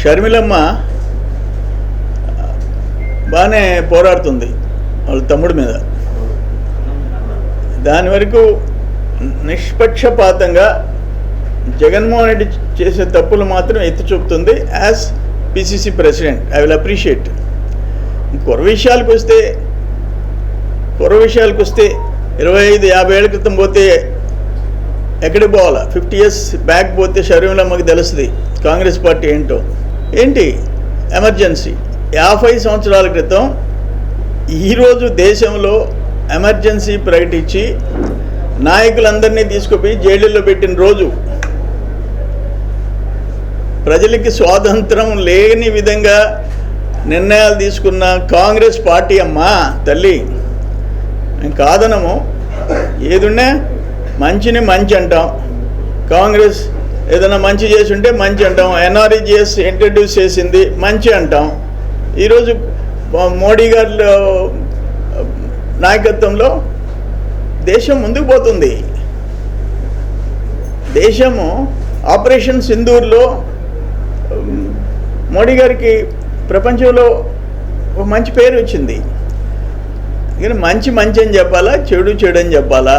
షర్మిలమ్మ బాగానే పోరాడుతుంది వాళ్ళ తమ్ముడి మీద. దాని వరకు నిష్పక్షపాతంగా జగన్మోహన్ రెడ్డి చేసే తప్పులు మాత్రం ఎత్తి చూపుతుంది as PCC president. I will appreciate. కుర్ర విషయాలకు వస్తే 25-50 ఏళ్ళ క్రితం పోతే ఎక్కడికి పోవాలా? 50 years బ్యాక్ పోతే షర్మిలమ్మకి తెలుస్తుంది కాంగ్రెస్ పార్టీ ఏంటో. ఏంటి ఎమర్జెన్సీ? 50 సంవత్సరాల క్రితం ఈరోజు దేశంలో ఎమర్జెన్సీ ప్రకటించి నాయకులందరినీ తీసుకుపోయి జైళ్ళల్లో పెట్టిన రోజు, ప్రజలకి స్వాతంత్రం లేని విధంగా నిర్ణయాలు తీసుకున్న కాంగ్రెస్ పార్టీ అమ్మా తల్లి. మేము కాదనము, ఏదున్నా మంచిని మంచి అంటాం. కాంగ్రెస్ ఏదైనా మంచి చేసి ఉంటే మంచి అంటాం. ఎన్ఆర్ఈజిఎస్ ఇంట్రడ్యూస్ చేసింది మంచి అంటాం. ఈరోజు మోడీ గారి నాయకత్వంలో దేశం ముందుకు పోతుంది. దేశము ఆపరేషన్ సింధూర్లో మోడీ గారికి ప్రపంచంలో ఒక మంచి పేరు వచ్చింది. కానీ మంచి అని చెప్పాలా, చెడు అని చెప్పాలా?